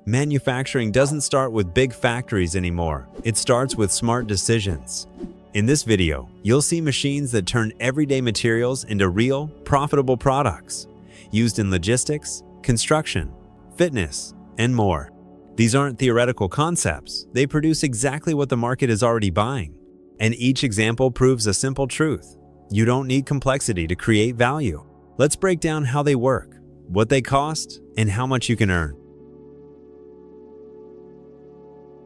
Manufacturing doesn't start with big factories anymore. It starts with smart decisions. In this video, you'll see machines that turn everyday materials into real, profitable products, used in logistics, construction, fitness, and more. These aren't theoretical concepts. They produce exactly what the market is already buying. And each example proves a simple truth. You don't need complexity to create value. Let's break down how they work, what they cost, and how much you can earn.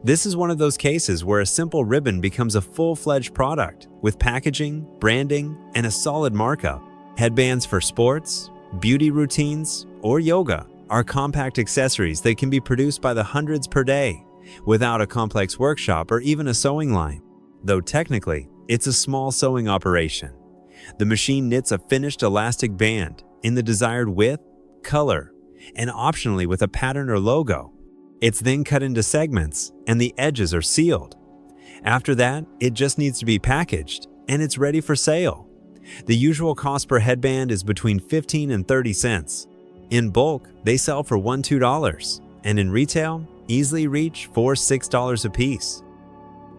This is one of those cases where a simple ribbon becomes a full-fledged product with packaging, branding, and a solid markup. Headbands for sports, beauty routines, or yoga are compact accessories that can be produced by the hundreds per day without a complex workshop or even a sewing line. Though technically, it's a small sewing operation. The machine knits a finished elastic band in the desired width, color, and optionally with a pattern or logo. It's then cut into segments and the edges are sealed. After that, it just needs to be packaged and it's ready for sale. The usual cost per headband is between 15 and 30 cents. In bulk, they sell for $1–2, and in retail, easily reach $4–6 a piece.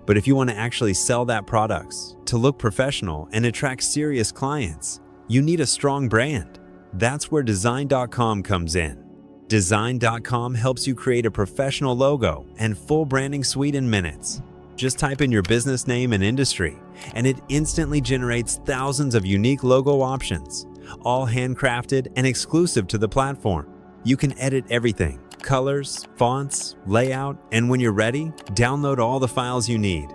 But if you want to actually sell that products, to look professional and attract serious clients, you need a strong brand. That's where Design.com comes in. Design.com helps you create a professional logo and full branding suite in minutes. Just type in your business name and industry, and it instantly generates thousands of unique logo options, all handcrafted and exclusive to the platform. You can edit everything: colors, fonts, layout, and when you're ready, download all the files you need.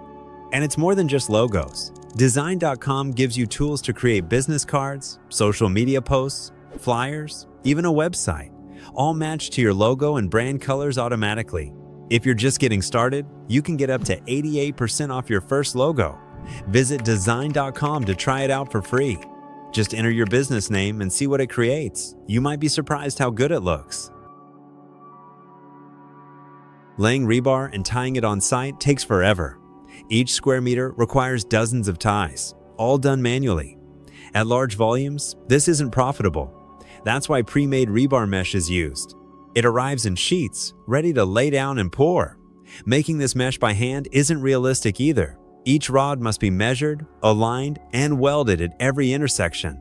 And it's more than just logos. Design.com gives you tools to create business cards, social media posts, flyers, even a website, all matched to your logo and brand colors automatically. If you're just getting started, you can get up to 88% off your first logo. Visit Design.com to try it out for free. Just enter your business name and see what it creates. You might be surprised how good it looks. Laying rebar and tying it on site takes forever. Each square meter requires dozens of ties, all done manually. At large volumes, this isn't profitable. That's why pre-made rebar mesh is used. It arrives in sheets, ready to lay down and pour. Making this mesh by hand isn't realistic either. Each rod must be measured, aligned, and welded at every intersection.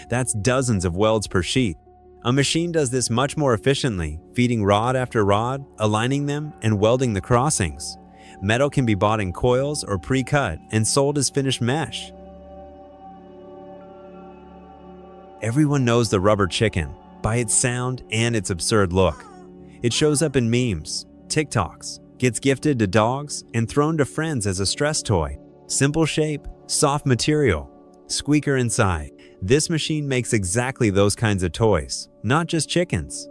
That's dozens of welds per sheet. A machine does this much more efficiently, feeding rod after rod, aligning them, and welding the crossings. Metal can be bought in coils or pre-cut and sold as finished mesh. Everyone knows the rubber chicken by its sound and its absurd look. It shows up in memes, TikToks, gets gifted to dogs, and thrown to friends as a stress toy. Simple shape, soft material, squeaker inside. This machine makes exactly those kinds of toys, not just chickens.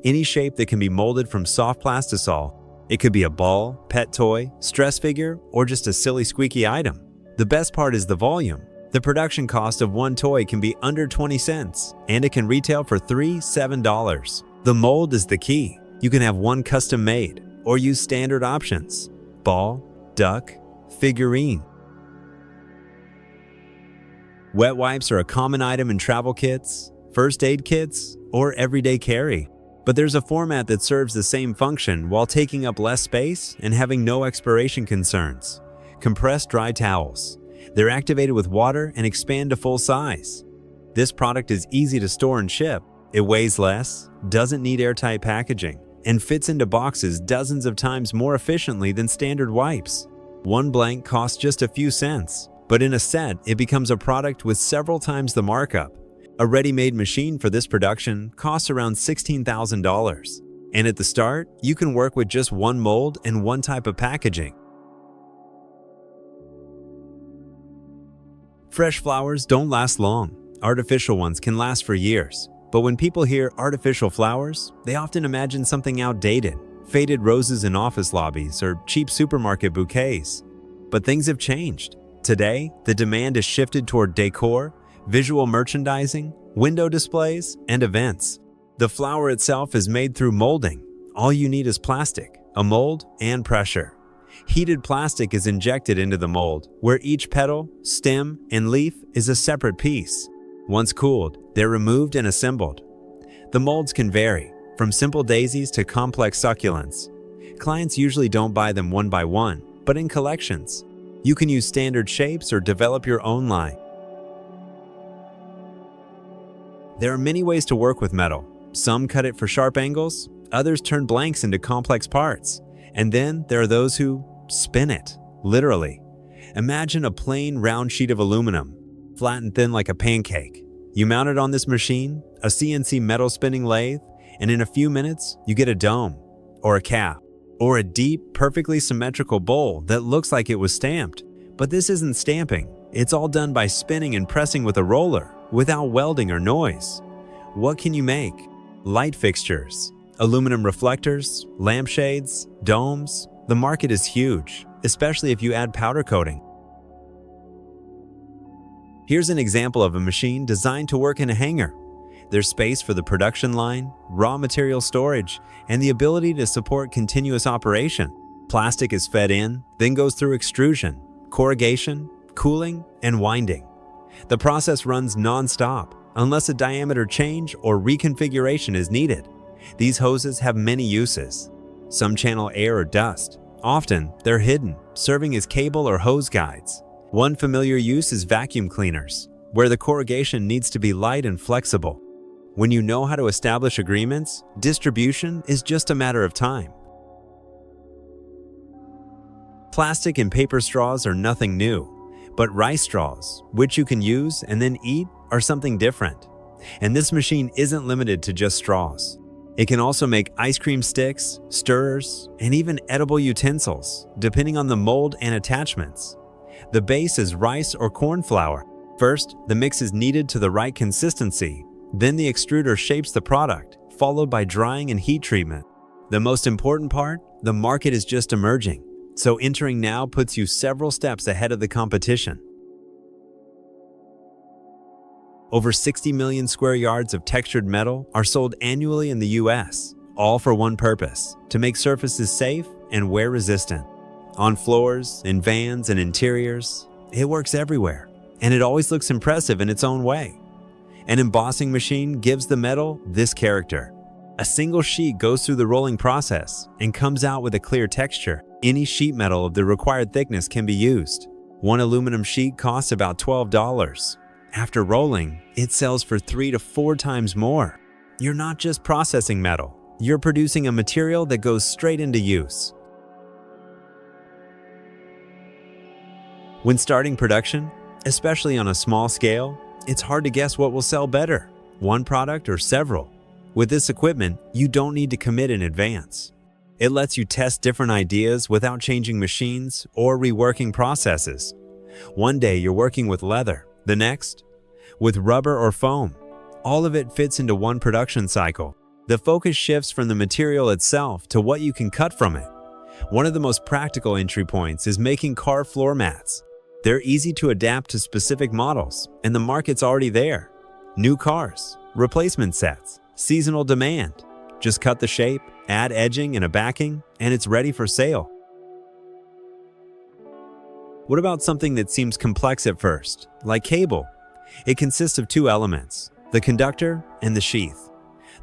Any shape that can be molded from soft plastisol. It could be a ball, pet toy, stress figure, or just a silly squeaky item. The best part is the volume. The production cost of one toy can be under 20 cents, and it can retail for $3–7. The mold is the key. You can have one custom made, or use standard options: ball, duck, figurine. Wet wipes are a common item in travel kits, first aid kits, or everyday carry. But there's a format that serves the same function while taking up less space and having no expiration concerns: compressed dry towels. They're activated with water and expand to full size. This product is easy to store and ship. It weighs less, doesn't need airtight packaging, and fits into boxes dozens of times more efficiently than standard wipes. One blank costs just a few cents, but in a set, it becomes a product with several times the markup. A ready-made machine for this production costs around $16,000. And at the start, you can work with just one mold and one type of packaging. Fresh flowers don't last long. Artificial ones can last for years. But when people hear artificial flowers, they often imagine something outdated, faded roses in office lobbies or cheap supermarket bouquets. But things have changed. Today, the demand is shifted toward decor, visual merchandising, window displays, and events. The flower itself is made through molding. All you need is plastic, a mold, and pressure. Heated plastic is injected into the mold, where each petal, stem, and leaf is a separate piece. Once cooled, they're removed and assembled. The molds can vary, From simple daisies to complex succulents. Clients usually don't buy them one by one, but in collections. You can use standard shapes or develop your own line. There are many ways to work with metal. Some cut it for sharp angles, others turn blanks into complex parts. And then there are those who spin it, literally. Imagine a plain, round sheet of aluminum, flat and thin like a pancake. You mount it on this machine, a CNC metal spinning lathe, and in a few minutes, you get a dome, or a cap, or a deep, perfectly symmetrical bowl that looks like it was stamped. But this isn't stamping. It's all done by spinning and pressing with a roller, without welding or noise. What can you make? Light fixtures, aluminum reflectors, lampshades, domes. The market is huge, especially if you add powder coating. Here's an example of a machine designed to work in a hangar. There's space for the production line, raw material storage, and the ability to support continuous operation. Plastic is fed in, then goes through extrusion, corrugation, cooling, and winding. The process runs non-stop, unless a diameter change or reconfiguration is needed. These hoses have many uses. Some channel air or dust. Often, they're hidden, serving as cable or hose guides. One familiar use is vacuum cleaners, where the corrugation needs to be light and flexible. When you know how to establish agreements, distribution is just a matter of time. Plastic and paper straws are nothing new, but rice straws, which you can use and then eat, are something different. And this machine isn't limited to just straws. It can also make ice cream sticks, stirrers, and even edible utensils, depending on the mold and attachments. The base is rice or corn flour. First, the mix is kneaded to the right consistency. Then the extruder shapes the product, followed by drying and heat treatment. The most important part, the market is just emerging, so entering now puts you several steps ahead of the competition. Over 60 million square yards of textured metal are sold annually in the US, all for one purpose: to make surfaces safe and wear resistant. On floors, in vans, and interiors, it works everywhere, and it always looks impressive in its own way. An embossing machine gives the metal this character. A single sheet goes through the rolling process and comes out with a clear texture. Any sheet metal of the required thickness can be used. One aluminum sheet costs about $12. After rolling, it sells for 3 to 4 times more. You're not just processing metal, you're producing a material that goes straight into use. When starting production, especially on a small scale, it's hard to guess what will sell better, one product or several. With this equipment, you don't need to commit in advance. It lets you test different ideas without changing machines or reworking processes. One day you're working with leather, the next with rubber or foam. All of it fits into one production cycle. The focus shifts from the material itself to what you can cut from it. One of the most practical entry points is making car floor mats. They're easy to adapt to specific models, and the market's already there. New cars, replacement sets, seasonal demand. Just cut the shape, add edging and a backing, and it's ready for sale. What about something that seems complex at first, like cable? It consists of 2 elements, the conductor and the sheath.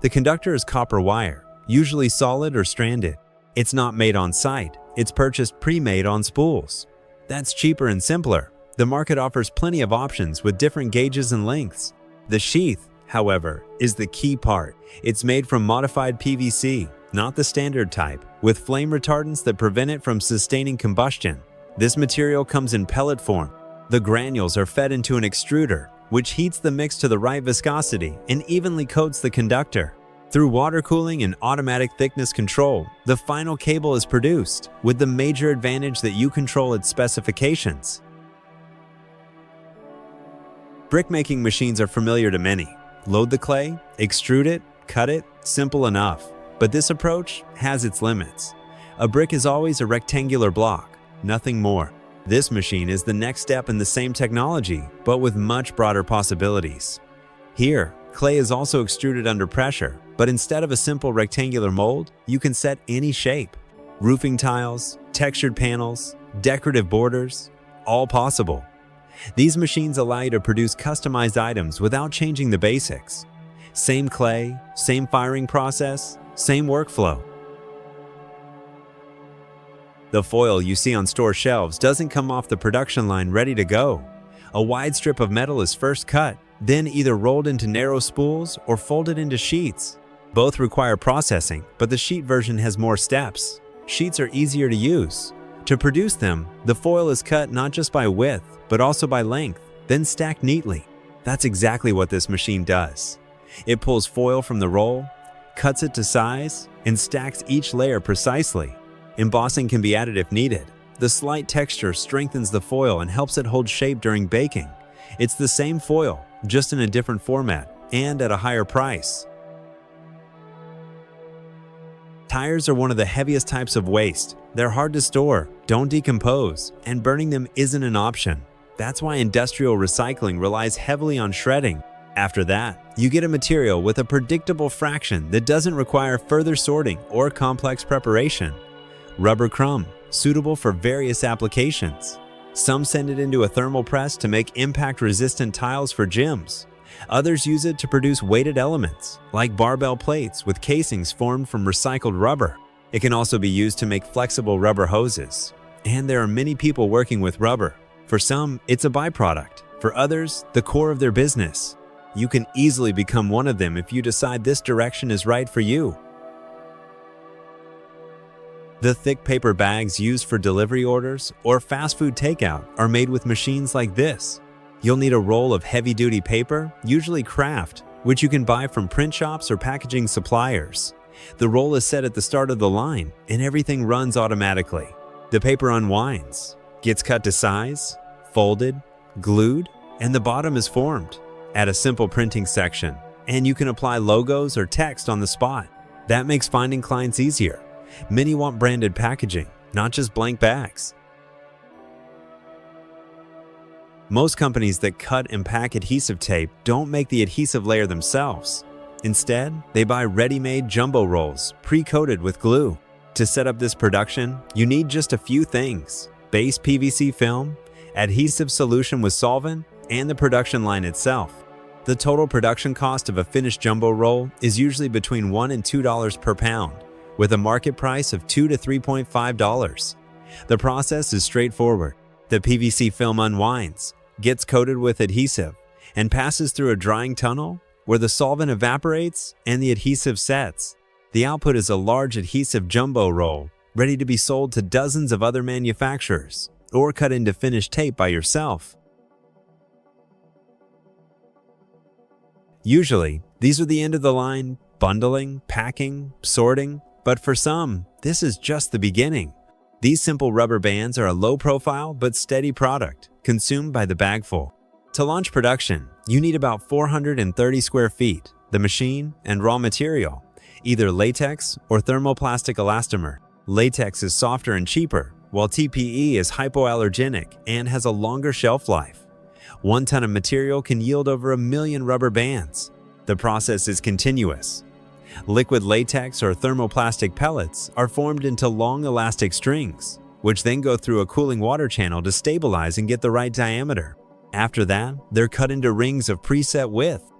The conductor is copper wire, usually solid or stranded. It's not made on site, it's purchased pre-made on spools. That's cheaper and simpler. The market offers plenty of options with different gauges and lengths. The sheath, however, is the key part. It's made from modified PVC, not the standard type, with flame retardants that prevent it from sustaining combustion. This material comes in pellet form. The granules are fed into an extruder, which heats the mix to the right viscosity and evenly coats the conductor. Through water cooling and automatic thickness control, the final cable is produced, with the major advantage that you control its specifications. Brickmaking machines are familiar to many. Load the clay, extrude it, cut it, simple enough. But this approach has its limits. A brick is always a rectangular block, nothing more. This machine is the next step in the same technology, but with much broader possibilities. Here, clay is also extruded under pressure, but instead of a simple rectangular mold, you can set any shape. Roofing tiles, textured panels, decorative borders, all possible. These machines allow you to produce customized items without changing the basics. Same clay, same firing process, same workflow. The foil you see on store shelves doesn't come off the production line ready to go. A wide strip of metal is first cut, then either rolled into narrow spools or folded into sheets. Both require processing, but the sheet version has more steps. Sheets are easier to use. To produce them, the foil is cut not just by width, but also by length, then stacked neatly. That's exactly what this machine does. It pulls foil from the roll, cuts it to size, and stacks each layer precisely. Embossing can be added if needed. The slight texture strengthens the foil and helps it hold shape during baking. It's the same foil, just in a different format and at a higher price. Tires are one of the heaviest types of waste. They're hard to store, don't decompose, and burning them isn't an option. That's why industrial recycling relies heavily on shredding. After that, you get a material with a predictable fraction that doesn't require further sorting or complex preparation. Rubber crumb, suitable for various applications. Some send it into a thermal press to make impact-resistant tiles for gyms. Others use it to produce weighted elements, like barbell plates with casings formed from recycled rubber. It can also be used to make flexible rubber hoses. And there are many people working with rubber. For some, it's a byproduct. For others, the core of their business. You can easily become one of them if you decide this direction is right for you. The thick paper bags used for delivery orders or fast food takeout are made with machines like this. You'll need a roll of heavy-duty paper, usually kraft, which you can buy from print shops or packaging suppliers. The roll is set at the start of the line, and everything runs automatically. The paper unwinds, gets cut to size, folded, glued, and the bottom is formed. Add a simple printing section, and you can apply logos or text on the spot. That makes finding clients easier. Many want branded packaging, not just blank bags. Most companies that cut and pack adhesive tape don't make the adhesive layer themselves. Instead, they buy ready-made jumbo rolls, pre-coated with glue. To set up this production, you need just a few things: base PVC film, adhesive solution with solvent, and the production line itself. The total production cost of a finished jumbo roll is usually between $1 and $2 per pound, with a market price of $2 to $3.5. The process is straightforward. The PVC film unwinds, gets coated with adhesive, and passes through a drying tunnel where the solvent evaporates and the adhesive sets. The output is a large adhesive jumbo roll, ready to be sold to dozens of other manufacturers, or cut into finished tape by yourself. Usually, these are the end of the line: bundling, packing, sorting, but for some, this is just the beginning. These simple rubber bands are a low-profile but steady product, consumed by the bagful. To launch production, you need about 430 square feet, the machine, and raw material, either latex or thermoplastic elastomer. Latex is softer and cheaper, while TPE is hypoallergenic and has a longer shelf life. 1 ton of material can yield over 1 million rubber bands. The process is continuous. Liquid latex or thermoplastic pellets are formed into long elastic strings, which then go through a cooling water channel to stabilize and get the right diameter. After that, they're cut into rings of preset width.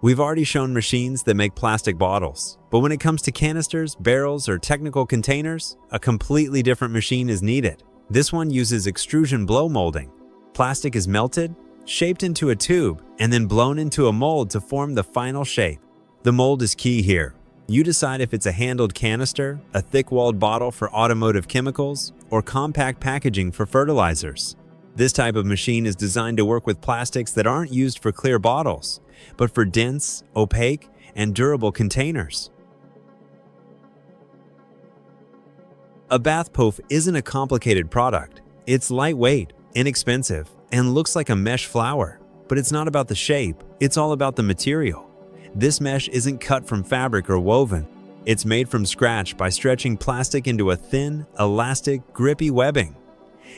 We've already shown machines that make plastic bottles, but when it comes to canisters, barrels, or technical containers, a completely different machine is needed. This one uses extrusion blow molding. Plastic is melted, shaped into a tube, and then blown into a mold to form the final shape. The mold is key here. You decide if it's a handled canister, a thick-walled bottle for automotive chemicals, or compact packaging for fertilizers. This type of machine is designed to work with plastics that aren't used for clear bottles, but for dense, opaque, and durable containers. A bath poof isn't a complicated product. It's lightweight, inexpensive, and looks like a mesh flower. But it's not about the shape, it's all about the material. This mesh isn't cut from fabric or woven. It's made from scratch by stretching plastic into a thin, elastic, grippy webbing.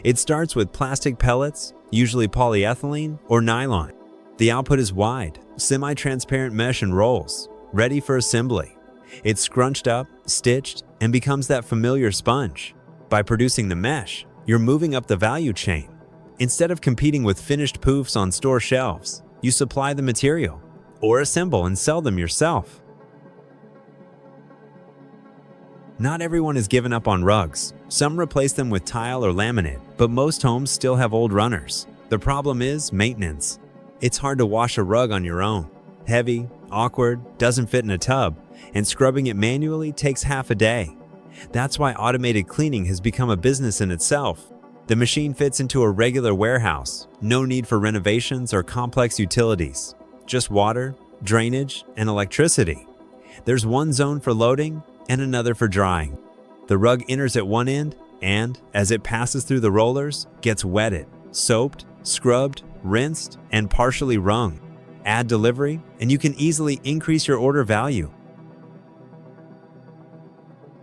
It starts with plastic pellets, usually polyethylene or nylon. The output is wide, semi-transparent mesh and rolls, ready for assembly. It's scrunched up, stitched, and becomes that familiar sponge. By producing the mesh, you're moving up the value chain. Instead of competing with finished poofs on store shelves, you supply the material. or assemble and sell them yourself. Not everyone has given up on rugs. Some replace them with tile or laminate, but most homes still have old runners. The problem is maintenance. It's hard to wash a rug on your own. Heavy, awkward, doesn't fit in a tub, and scrubbing it manually takes half a day. That's why automated cleaning has become a business in itself. The machine fits into a regular warehouse. No need for renovations or complex utilities. Just water, drainage, and electricity. There's one zone for loading and another for drying. The rug enters at one end and, as it passes through the rollers, gets wetted, soaped, scrubbed, rinsed, and partially wrung. Add delivery, and you can easily increase your order value.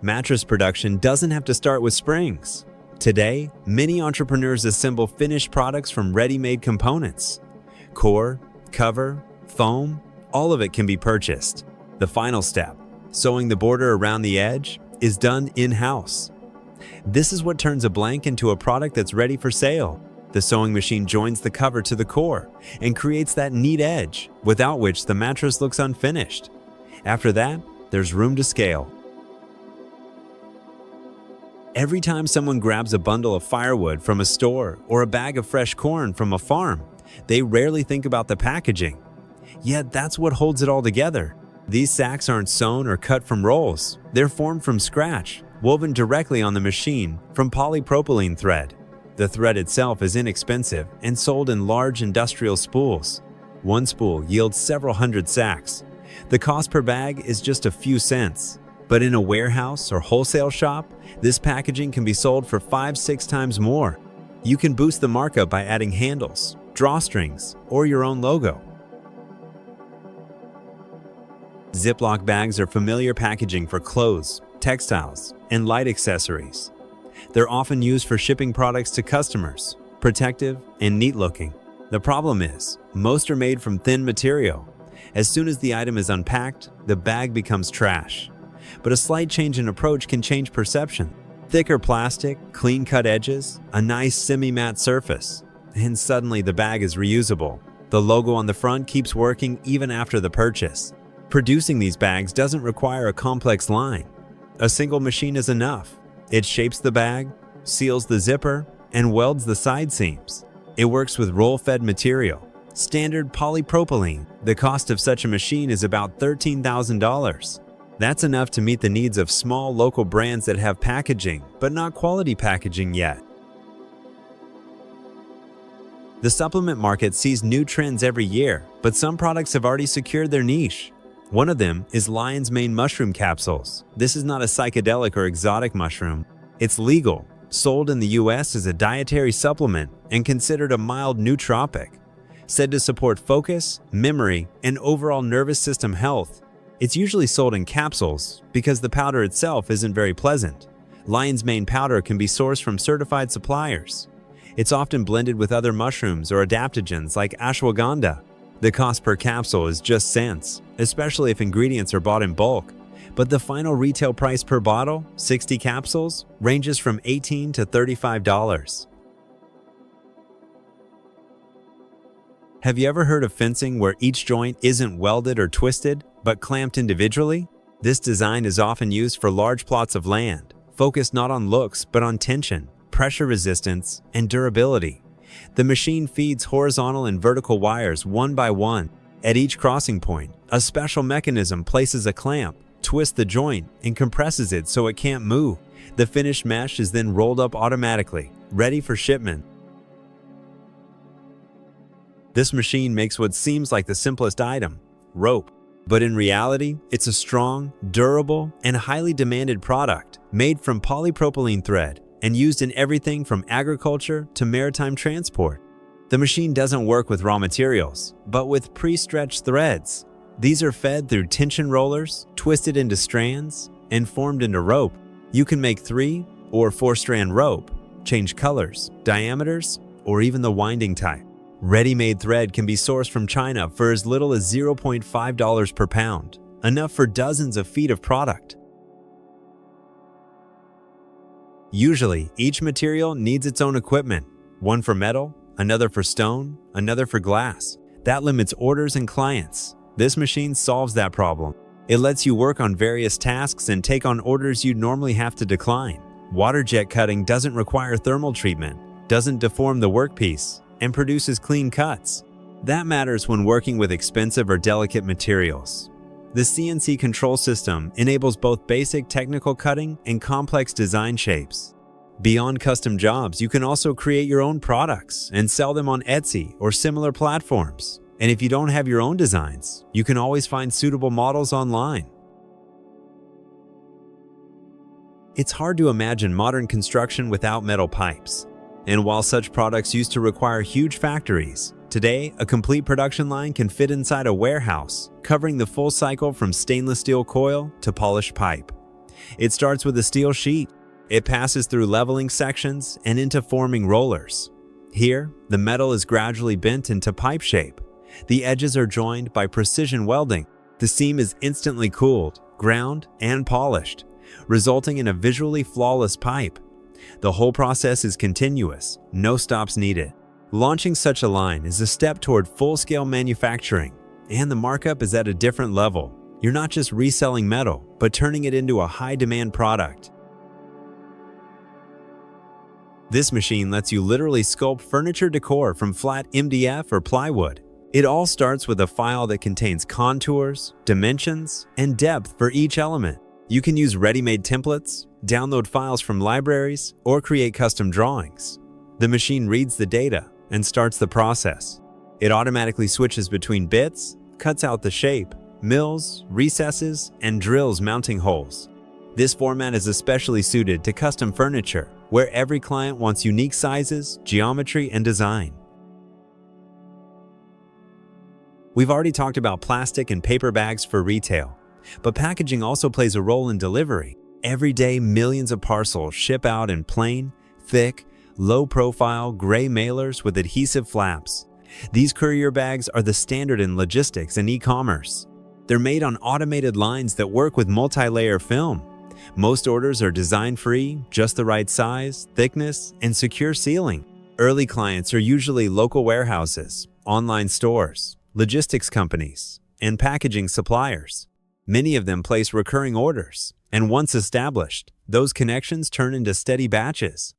Mattress production doesn't have to start with springs. Today, many entrepreneurs assemble finished products from ready-made components. Core, cover, foam, all of it can be purchased. The final step, sewing the border around the edge, is done in-house. This is what turns a blank into a product that's ready for sale. The sewing machine joins the cover to the core and creates that neat edge, without which the mattress looks unfinished. After that, there's room to scale. Every time someone grabs a bundle of firewood from a store or a bag of fresh corn from a farm, they rarely think about the packaging. Yet that's what holds it all together. These sacks aren't sewn or cut from rolls. They're formed from scratch, woven directly on the machine from polypropylene thread. The thread itself is inexpensive and sold in large industrial spools. One spool yields several hundred sacks. The cost per bag is just a few cents. But in a warehouse or wholesale shop, this packaging can be sold for 5-6 times more. You can boost the markup by adding handles, drawstrings, or your own logo. Ziploc bags are familiar packaging for clothes, textiles, and light accessories. They're often used for shipping products to customers, protective and neat-looking. The problem is, most are made from thin material. As soon as the item is unpacked, the bag becomes trash. But a slight change in approach can change perception. Thicker plastic, clean-cut edges, a nice semi-matte surface, and suddenly the bag is reusable. The logo on the front keeps working even after the purchase. Producing these bags doesn't require a complex line. A single machine is enough. It shapes the bag, seals the zipper, and welds the side seams. It works with roll-fed material, standard polypropylene. The cost of such a machine is about $13,000. That's enough to meet the needs of small local brands that have packaging, but not quality packaging yet. The supplement market sees new trends every year, but some products have already secured their niche. One of them is lion's mane mushroom capsules. This is not a psychedelic or exotic mushroom. It's legal, sold in the US as a dietary supplement, and considered a mild nootropic. Said to support focus, memory, and overall nervous system health. It's usually sold in capsules because the powder itself isn't very pleasant. Lion's mane powder can be sourced from certified suppliers. It's often blended with other mushrooms or adaptogens like ashwagandha. The cost per capsule is just cents, especially if ingredients are bought in bulk. But the final retail price per bottle, 60 capsules, ranges from $18 to $35. Have you ever heard of fencing where each joint isn't welded or twisted, but clamped individually? This design is often used for large plots of land, focused not on looks but on tension, pressure resistance, and durability. The machine feeds horizontal and vertical wires one by one. At each crossing point, a special mechanism places a clamp, twists the joint, and compresses it so it can't move. The finished mesh is then rolled up automatically, ready for shipment. This machine makes what seems like the simplest item, rope. But in reality, it's a strong, durable, and highly demanded product made from polypropylene thread and used in everything from agriculture to maritime transport. The machine doesn't work with raw materials, but with pre-stretched threads. These are fed through tension rollers, twisted into strands, and formed into rope. You can make 3 or 4-strand rope, change colors, diameters, or even the winding type. Ready-made thread can be sourced from China for as little as $0.5 per pound, enough for dozens of feet of product. Usually, each material needs its own equipment, one for metal, another for stone, another for glass. That limits orders and clients. This machine solves that problem. It lets you work on various tasks and take on orders you'd normally have to decline. Waterjet cutting doesn't require thermal treatment, doesn't deform the workpiece, and produces clean cuts. That matters when working with expensive or delicate materials. The CNC control system enables both basic technical cutting and complex design shapes. Beyond custom jobs, you can also create your own products and sell them on Etsy or similar platforms. And if you don't have your own designs, you can always find suitable models online. It's hard to imagine modern construction without metal pipes. And while such products used to require huge factories, today a complete production line can fit inside a warehouse, covering the full cycle from stainless steel coil to polished pipe. It starts with a steel sheet. It passes through leveling sections and into forming rollers. Here, the metal is gradually bent into pipe shape. The edges are joined by precision welding. The seam is instantly cooled, ground, and polished, resulting in a visually flawless pipe. The whole process is continuous, no stops needed. Launching such a line is a step toward full-scale manufacturing, and the markup is at a different level. You're not just reselling metal, but turning it into a high-demand product. This machine lets you literally sculpt furniture decor from flat MDF or plywood. It all starts with a file that contains contours, dimensions, and depth for each element. You can use ready-made templates, download files from libraries, or create custom drawings. The machine reads the data and starts the process. It automatically switches between bits, cuts out the shape, mills, recesses, and drills mounting holes. This format is especially suited to custom furniture, where every client wants unique sizes, geometry, and design. We've already talked about plastic and paper bags for retail, but packaging also plays a role in delivery. Every day, millions of parcels ship out in plain, thick, low-profile, gray mailers with adhesive flaps. These courier bags are the standard in logistics and e-commerce. They're made on automated lines that work with multi-layer film. Most orders are design-free, just the right size, thickness, and secure sealing. Early clients are usually local warehouses, online stores, logistics companies, and packaging suppliers. Many of them place recurring orders, and once established, those connections turn into steady batches.